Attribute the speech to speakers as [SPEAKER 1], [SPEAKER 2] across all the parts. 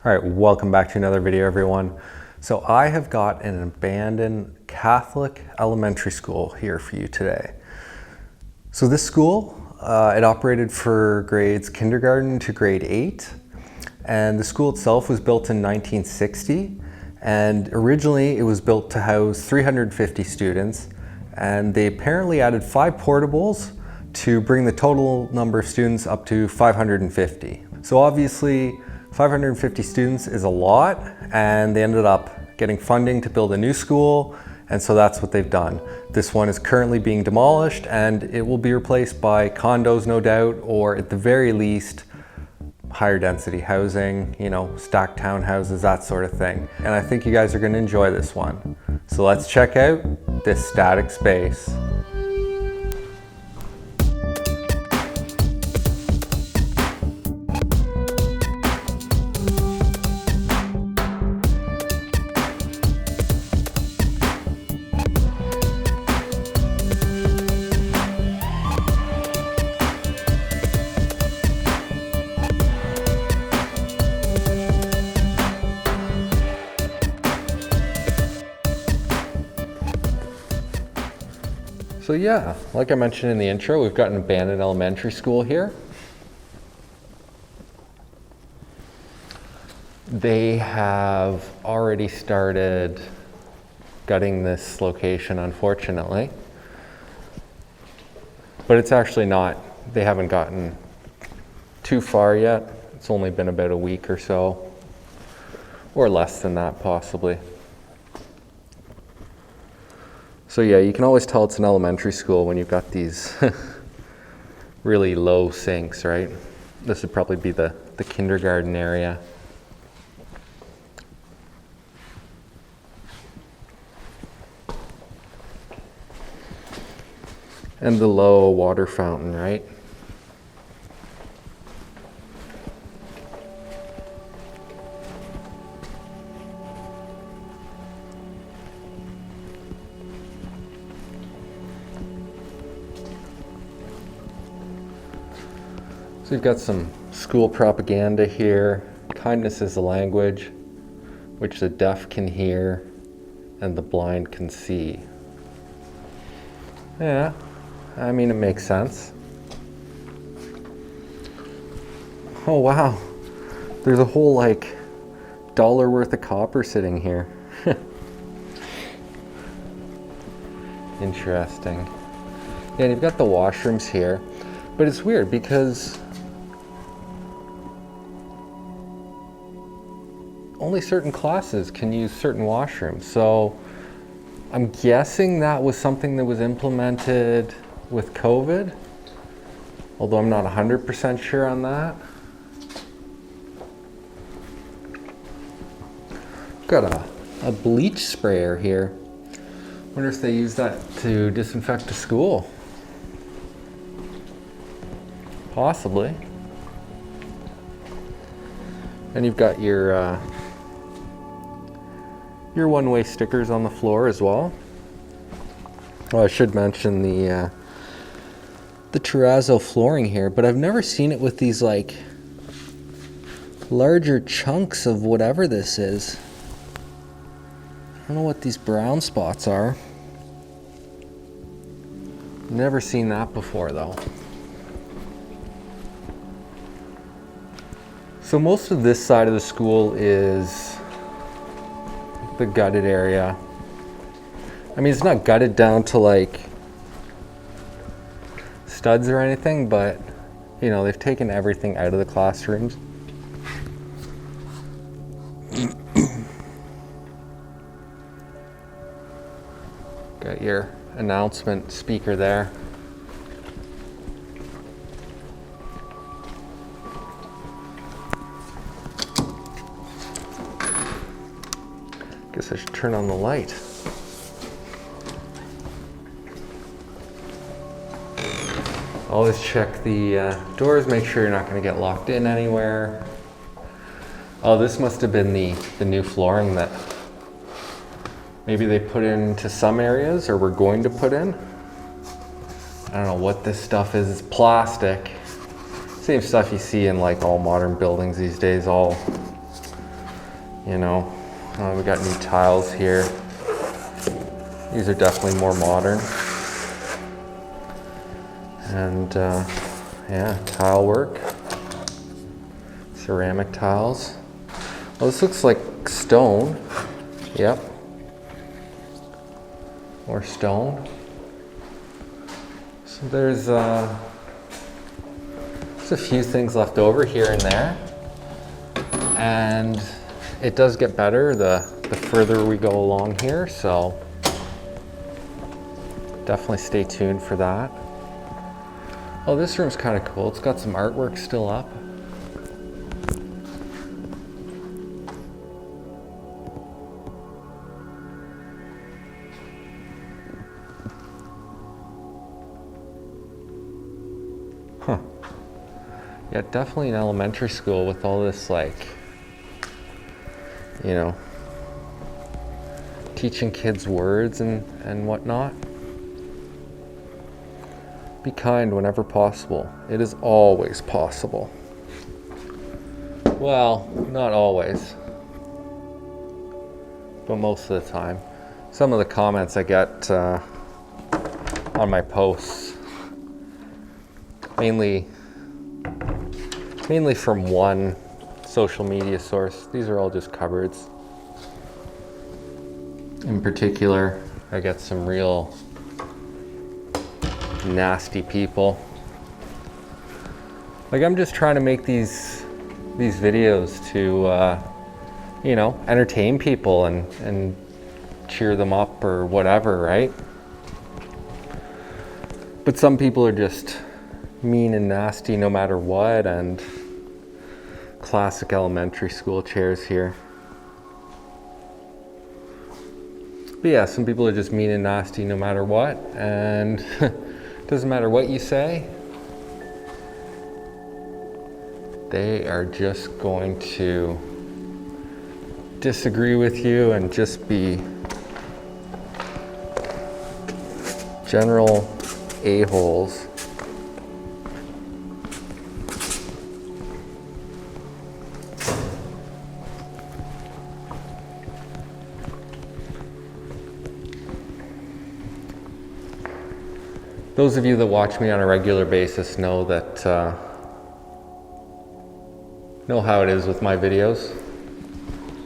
[SPEAKER 1] All right, welcome back to another video, everyone. So I have got an abandoned Catholic elementary school here for you today. So this school, it operated for grades kindergarten to grade 8, and the school itself was built in 1960, and originally it was built to house 350 students, and they apparently added 5 portables to bring the total number of students up to 550. So obviously 550 students is a lot, and they ended up getting funding to build a new school, and so that's what they've done. This one is currently being demolished, and it will be replaced by condos, no doubt, or at the very least higher density housing, you know, stacked townhouses, that sort of thing. And I think you guys are going to enjoy this one. So let's check out this static space. So yeah, like I mentioned in the intro, we've got an abandoned elementary school here. They have already started gutting this location, unfortunately. But it's actually not, they haven't gotten too far yet. It's only been about a week or so, or less than that possibly. So yeah, you can always tell it's an elementary school when you've got these really low sinks, right? This would probably be the kindergarten area. And the low water fountain, right? So you've got some school propaganda here. Kindness is a language which the deaf can hear and the blind can see. Yeah, I mean, it makes sense. Oh wow, there's a whole like $1 worth of copper sitting here. Interesting. Yeah, and you've got the washrooms here, but it's weird because only certain classes can use certain washrooms. So I'm guessing that was something that was implemented with COVID, although I'm not 100% sure on that. Got a bleach sprayer here. Wonder if they use that to disinfect the school. Possibly. And you've got your one-way stickers on the floor as well. Oh, I should mention the terrazzo flooring here, but I've never seen it with these like larger chunks of whatever this is. I don't know what these brown spots are. Never seen that before though. So most of this side of the school is the gutted area. I mean, it's not gutted down to like studs or anything, but you know, they've taken everything out of the classrooms. Got your announcement speaker there. Guess I should turn on the light. Always check the doors, make sure you're not going to get locked in anywhere. Oh, this must have been the new flooring that maybe they put into some areas or were going to put in. I don't know what this stuff is. It's plastic. Same stuff you see in like all modern buildings these days, all You know, we got new tiles here. These are definitely more modern. And yeah, tile work. Ceramic tiles. Well, this looks like stone. Yep. Or stone. So there's a few things left over here and there. And it does get better the further we go along here, so definitely stay tuned for that. Oh, this room's kind of cool. It's got some artwork still up. Huh. Yeah, definitely an elementary school with all this, like, you know, teaching kids words and whatnot. Be kind whenever possible. It is always possible. Well, not always, but most of the time. Some of the comments I get on my posts, mainly from one social media source. These are all just cupboards. In particular, I get some real nasty people. Like, I'm just trying to make these videos to you know, entertain people and cheer them up or whatever, right? But some people are just mean and nasty no matter what, and classic elementary school chairs here. But yeah, some people are just mean and nasty no matter what, and doesn't matter what you say, they are just going to disagree with you and just be general a-holes. Those of you that watch me on a regular basis know that know how it is with my videos.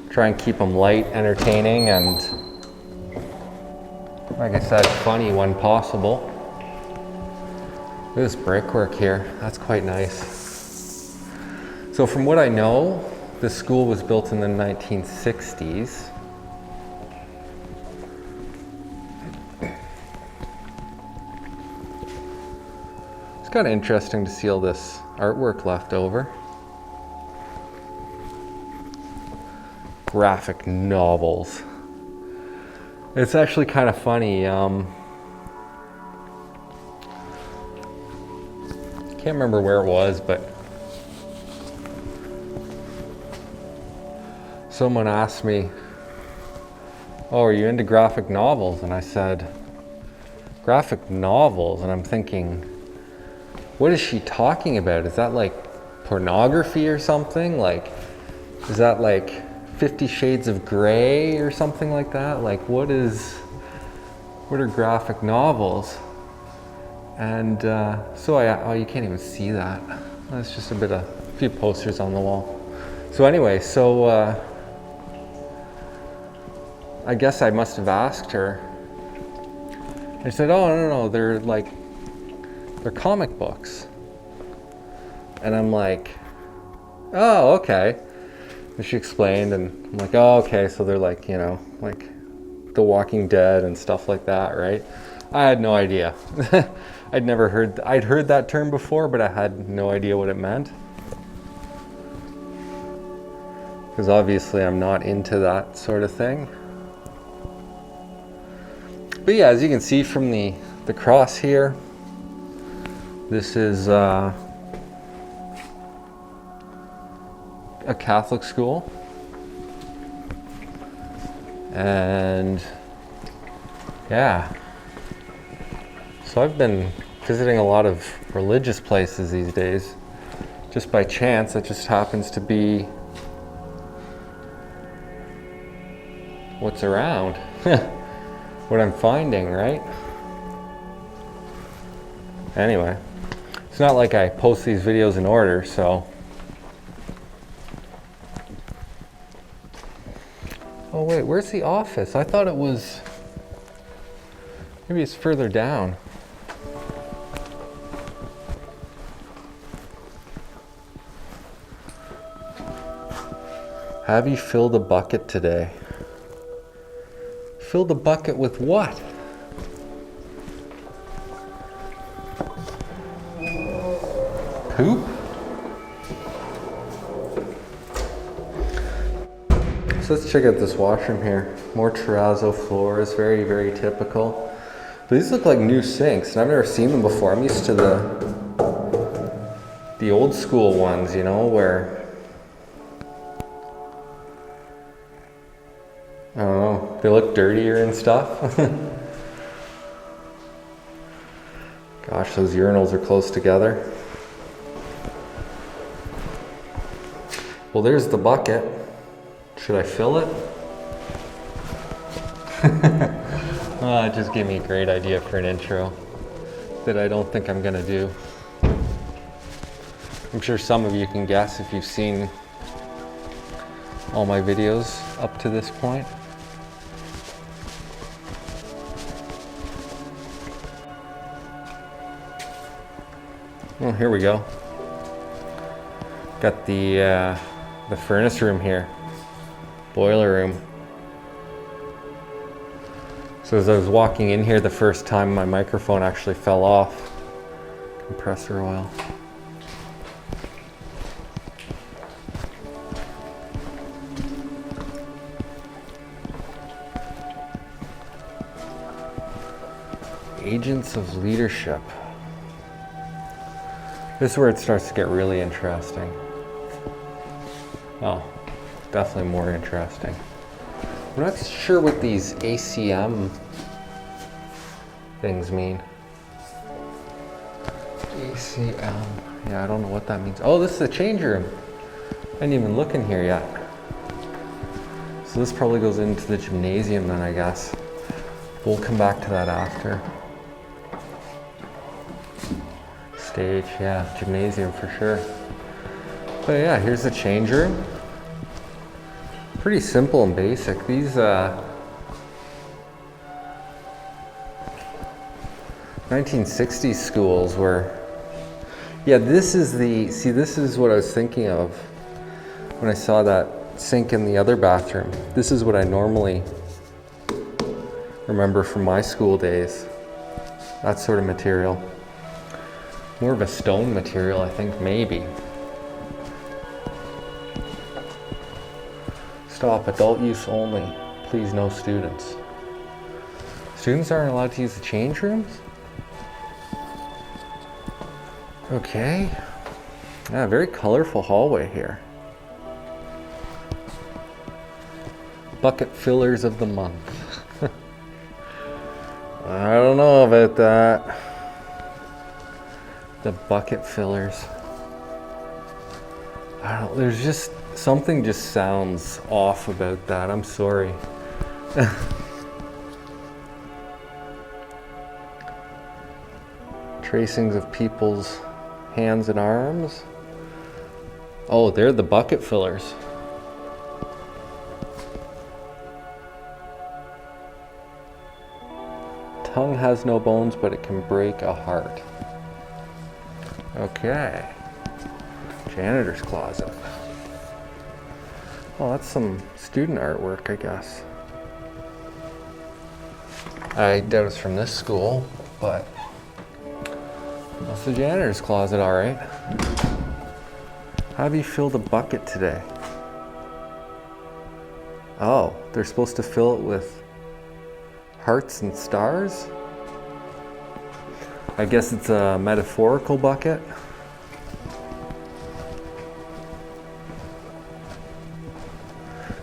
[SPEAKER 1] Try and keep them light, entertaining, and like I said, funny when possible. Look at this brickwork here. That's quite nice. So from what I know, this school was built in the 1960s. Kind of interesting to see all this artwork left over. Graphic novels. It's actually kind of funny. Can't remember where it was, but someone asked me, "Oh, are you into graphic novels?" And I said, "Graphic novels?" And I'm thinking, what is she talking about? Is that like pornography or something? Like, is that like 50 Shades of Grey or something like that? Like, what are graphic novels? And so oh, you can't even see that. That's just a few posters on the wall. So anyway, I guess I must have asked her. I said, oh, no, they're comic books. And I'm like, oh, okay. And she explained, and I'm like, oh, okay, so they're like, you know, like The Walking Dead and stuff like that, right? I had no idea. I'd heard that term before, but I had no idea what it meant. Because obviously I'm not into that sort of thing. But yeah, as you can see from the cross here, this is a Catholic school, and yeah, so I've been visiting a lot of religious places these days, just by chance. It just happens to be what's around. What I'm finding, right? Anyway, it's not like I post these videos in order, so. Oh wait, where's the office? I thought it was, maybe it's further down. Have you filled a bucket today? Filled a bucket with what? Poop? So let's check out this washroom here. More terrazzo floors, very, very typical. But these look like new sinks, and I've never seen them before. I'm used to the old school ones, you know, where, I don't know, they look dirtier and stuff. Gosh, those urinals are close together. Well, there's the bucket. Should I fill it? Oh, it just gave me a great idea for an intro that I don't think I'm gonna do. I'm sure some of you can guess if you've seen all my videos up to this point. Well, here we go. Got the furnace room here. Boiler room. So as I was walking in here the first time, my microphone actually fell off. Compressor oil. Agents of leadership. This is where it starts to get really interesting. Oh, definitely more interesting. I'm not sure what these ACM things mean. ACM, yeah, I don't know what that means. Oh, this is the change room. I didn't even look in here yet. So this probably goes into the gymnasium then, I guess. We'll come back to that after. Stage, yeah, gymnasium for sure. But yeah, here's the change room. Pretty simple and basic. These 1960s schools were, yeah, this is this is what I was thinking of when I saw that sink in the other bathroom. This is what I normally remember from my school days. That sort of material. More of a stone material, I think, maybe. Stop, adult use only. Please, no students. Students aren't allowed to use the change rooms? Okay. Yeah, very colorful hallway here. Bucket fillers of the month. I don't know about that. The bucket fillers. I don't know, there's just something just sounds off about that. I'm sorry. Tracings of people's hands and arms. Oh, they're the bucket fillers. Tongue has no bones, but it can break a heart. Okay. Janitor's closet. Oh, that's some student artwork, I guess. I doubt it's from this school, but that's the janitor's closet, all right. Have you filled a bucket today? Oh, they're supposed to fill it with hearts and stars? I guess it's a metaphorical bucket.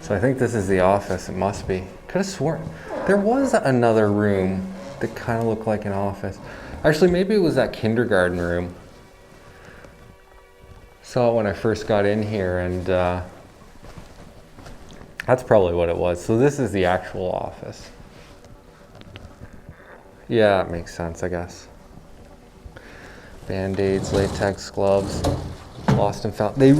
[SPEAKER 1] So I think this is the office, it must be. Could have sworn there was another room that kind of looked like an office. Actually, maybe it was that kindergarten room. Saw it when I first got in here, and That's probably what it was. So this is the actual office. Yeah, it makes sense, I guess. Band-aids, latex gloves, lost and found. They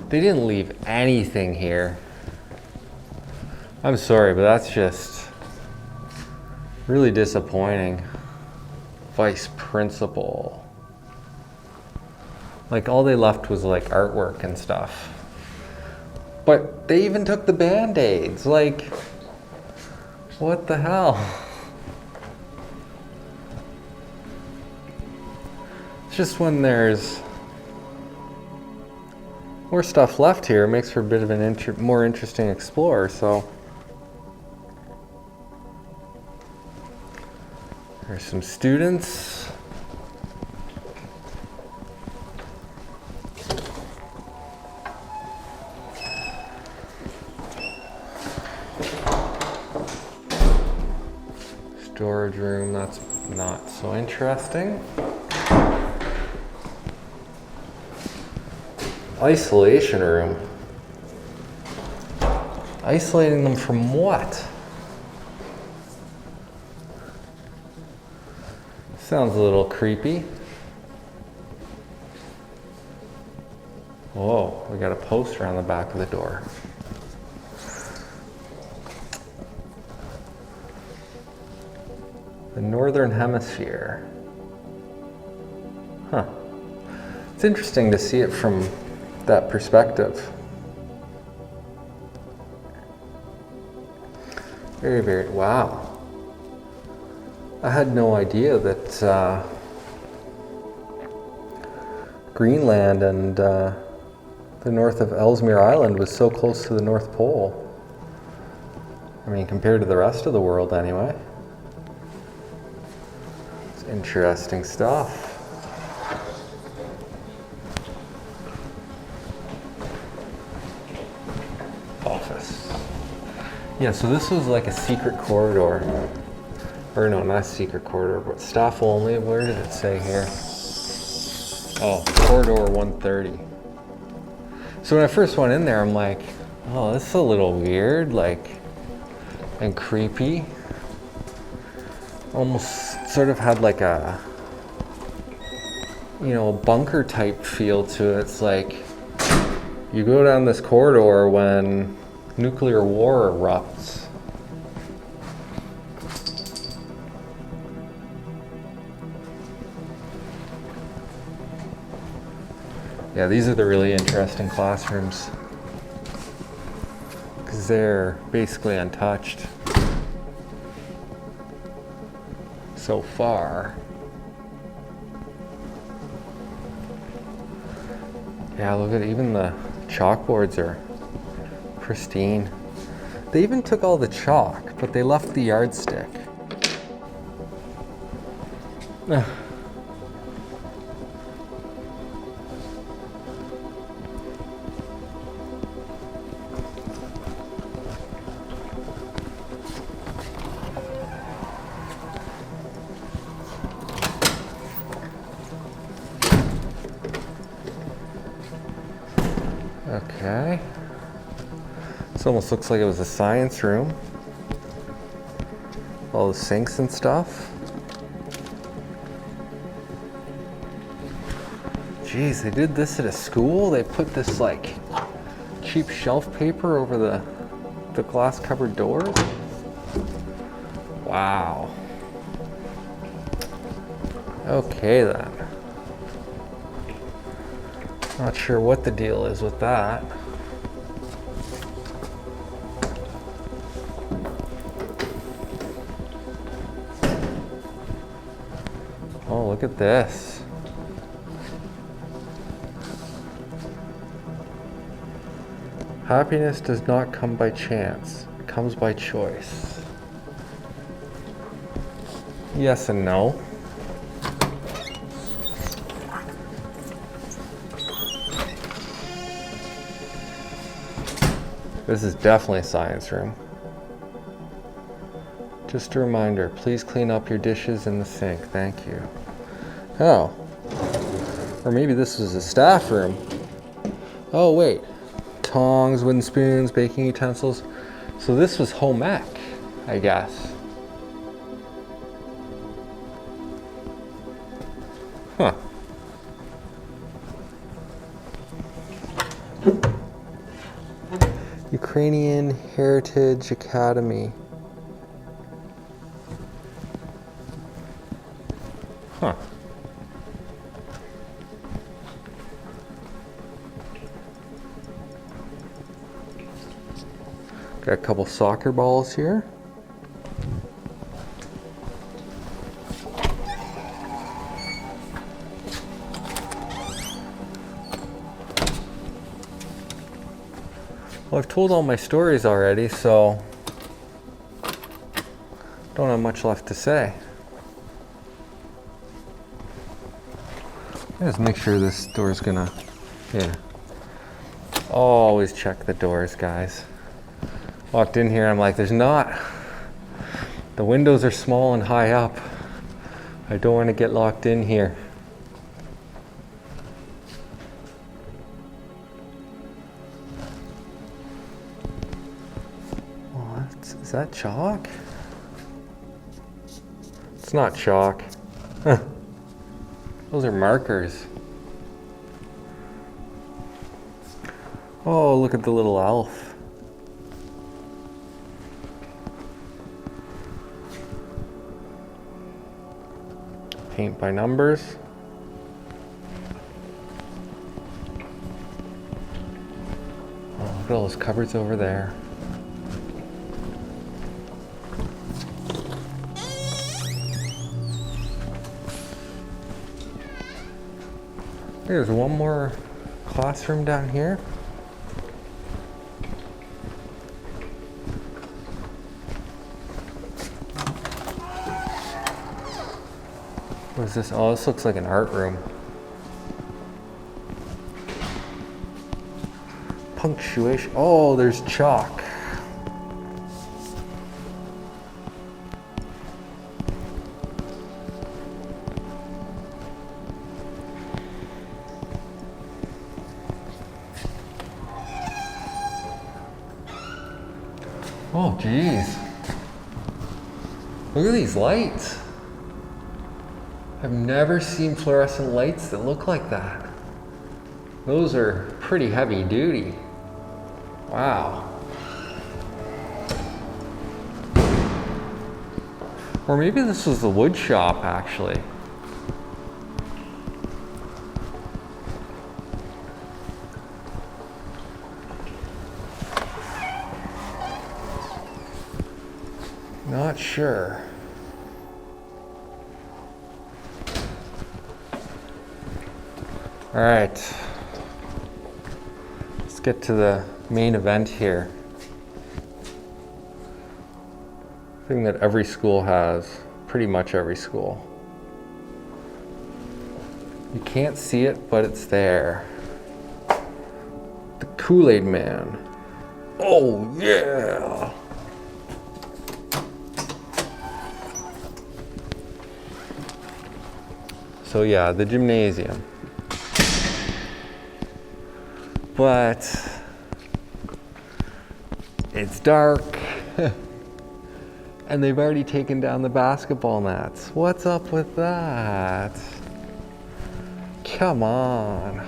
[SPEAKER 1] didn't leave anything here. I'm sorry, but that's just really disappointing. Vice principal. Like, all they left was like artwork and stuff. But they even took the band-aids. Like, what the hell? It's just when there's more stuff left here, it makes for a bit of an more interesting explore, so. There's some students. Storage room, that's not so interesting. Isolation room. Isolating them from what? Sounds a little creepy. Whoa, we got a poster on the back of the door. The Northern Hemisphere. Huh. It's interesting to see it from that perspective. Very, very, wow. I had no idea that Greenland and the north of Ellesmere Island was so close to the North Pole. I mean, compared to the rest of the world anyway. It's interesting stuff. Office. Yeah, so this was like a secret corridor. Or no, not a secret corridor, but staff only. Where did it say here? Oh, corridor 130. So when I first went in there, I'm like, oh, this is a little weird, like, and creepy. Almost sort of had like a, you know, a bunker type feel to it. It's like, you go down this corridor when nuclear war erupts. Yeah, these are the really interesting classrooms because they're basically untouched so far. Yeah, look at even the chalkboards are pristine. They even took all the chalk, but they left the yardstick. Okay. This almost looks like it was a science room. All the sinks and stuff. Geez, they did this at a school? They put this like cheap shelf paper over the glass covered doors? Wow. Okay then. Not sure what the deal is with that. Oh, look at this. Happiness does not come by chance. It comes by choice. Yes and no. This is definitely a science room. Just a reminder, please clean up your dishes in the sink. Thank you. Oh. Or maybe this was a staff room. Oh, wait. tongs, wooden spoons, baking utensils. So this was home ec, I guess. Huh. Ukrainian Heritage Academy. Huh. Got a couple soccer balls here. Well, I've told all my stories already, so don't have much left to say. Just make sure this door's gonna, yeah. Always check the doors, guys. Walked in here, I'm like, there's not. The windows are small and high up. I don't want to get locked in here. Is that chalk? It's not chalk. Those are markers. Oh, look at the little elf. Paint by numbers. Oh, look at all those cupboards over there. There's one more classroom down here. What is this? Oh, this looks like an art room. Punctuation. Oh, there's chalk. Oh, geez. Look at these lights. I've never seen fluorescent lights that look like that. Those are pretty heavy duty. Wow. Or maybe this was the wood shop, actually. Not sure. All right, let's get to the main event here. Thing that every school has, pretty much every school. You can't see it, but it's there. The Kool-Aid Man. Oh yeah! So yeah, the gymnasium. But it's dark and they've already taken down the basketball nets. What's up with that? Come on.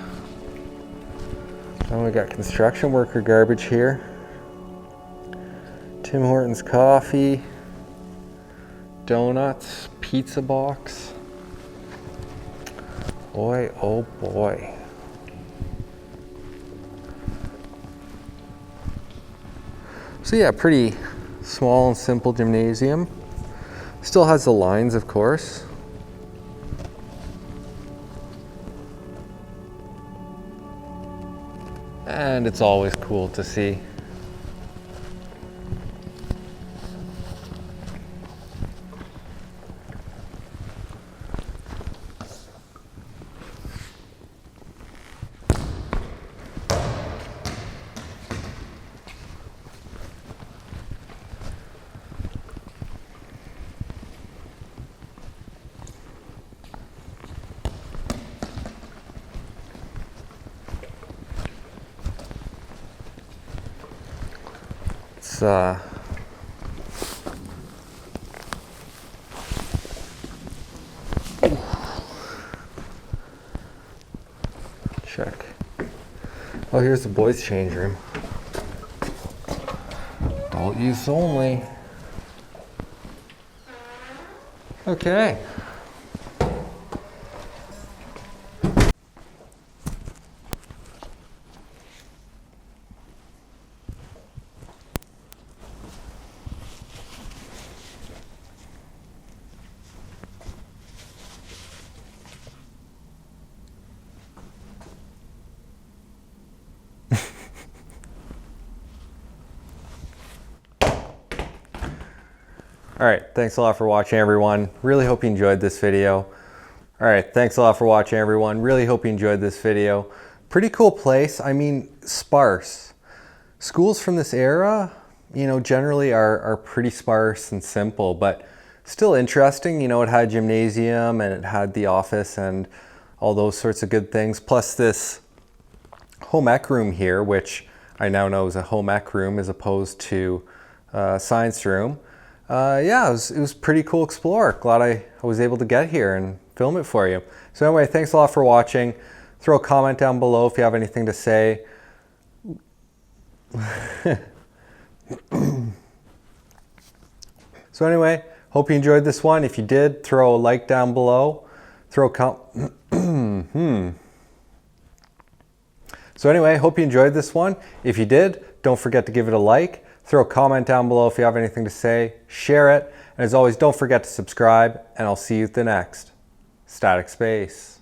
[SPEAKER 1] Oh, we got construction worker garbage here. Tim Hortons coffee, donuts, pizza box. Boy, oh boy. So yeah, pretty small and simple gymnasium. Still has the lines, of course. And it's always cool to see. Let's check. Oh, here's the boys' change room. Adult use only. Okay. All right, thanks a lot for watching, everyone. Really hope you enjoyed this video. All right, thanks a lot for watching, everyone. Really hope you enjoyed this video. Pretty cool place. I mean, sparse. Schools from this era, you know, generally are pretty sparse and simple, but still interesting. You know, it had a gymnasium and it had the office and all those sorts of good things. Plus this home ec room here, which I now know is a home ec room as opposed to a science room. Yeah, it was pretty cool explore. Glad I was able to get here and film it for you. So anyway, thanks a lot for watching. Throw a comment down below if you have anything to say. So anyway, hope you enjoyed this one. If you did, throw a like down below. So anyway, hope you enjoyed this one. If you did, don't forget to give it a like. Throw a comment down below if you have anything to say. Share it. And as always, don't forget to subscribe. And I'll see you at the next Static Space.